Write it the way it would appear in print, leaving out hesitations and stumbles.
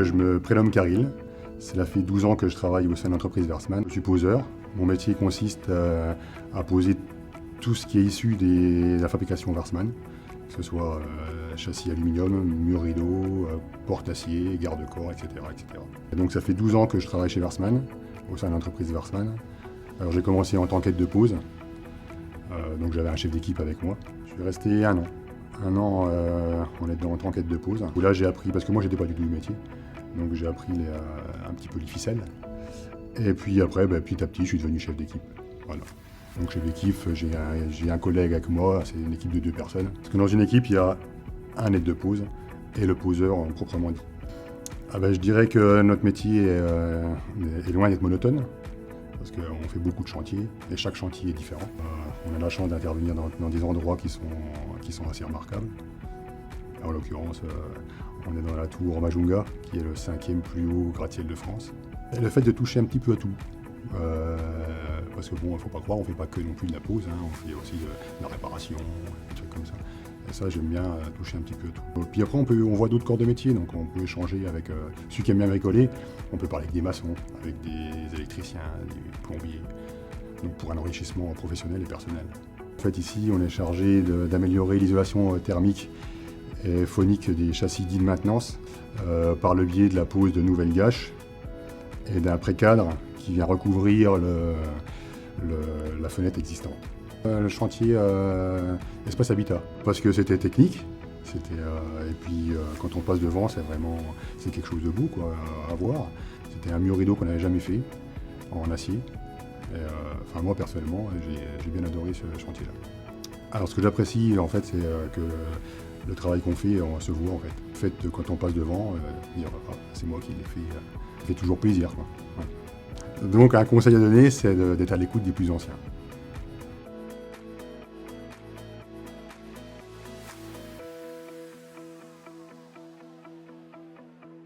je me prénomme Caril. Cela fait 12 ans que je travaille au sein de l'entreprise Versman. Je suis poseur. Mon métier consiste à poser tout ce qui est issu de la fabrication Versman, que ce soit châssis aluminium, murs rideaux, porte-acier, garde-corps, etc., etc. Et donc ça fait 12 ans que je travaille chez Versman, au sein de l'entreprise Versman. Alors j'ai commencé en tant qu'aide de pose, donc j'avais un chef d'équipe avec moi. Je suis resté un an. Un an en tant qu'aide de pose. Où là j'ai appris, parce que moi j'étais pas du tout du métier, donc j'ai appris un petit peu les ficelles. Et puis après, petit à petit, je suis devenu chef d'équipe. Voilà. Donc chef d'équipe, j'ai un collègue avec moi, c'est une équipe de 2 personnes. Parce que dans une équipe, il y a un aide de pose et le poseur proprement dit. Je dirais que notre métier est loin d'être monotone, parce qu'on fait beaucoup de chantiers, et chaque chantier est différent. On a la chance d'intervenir dans des endroits qui sont assez remarquables. En l'occurrence, on est dans la tour Majunga, qui est le 5e plus haut gratte-ciel de France. Et le fait de toucher un petit peu à tout, parce que bon, il ne faut pas croire, on ne fait pas que non plus de la pose, hein, on fait aussi de la réparation, des trucs comme ça. Et ça, j'aime bien toucher un petit peu à tout. Puis après, on voit d'autres corps de métier, donc on peut échanger avec celui qui aime bien bricoler. On peut parler avec des maçons, avec des électriciens, des plombiers, donc pour un enrichissement professionnel et personnel. En fait, ici, on est chargé d'améliorer l'isolation thermique et phonique des châssis dits de maintenance par le biais de la pose de nouvelles gâches et d'un précadre qui vient recouvrir la fenêtre existante. Le chantier Espace Habitat, parce que c'était technique, et puis quand on passe devant, c'est quelque chose de beau quoi, à voir. C'était un mur rideau qu'on n'avait jamais fait, en acier. Et, moi personnellement, j'ai bien adoré ce chantier-là. Alors ce que j'apprécie en fait, c'est que le travail qu'on fait, on se voit en fait. Le fait quand on passe devant, dire c'est moi qui l'ai fait, ça fait toujours plaisir quoi. Ouais. Donc un conseil à donner, c'est d'être à l'écoute des plus anciens.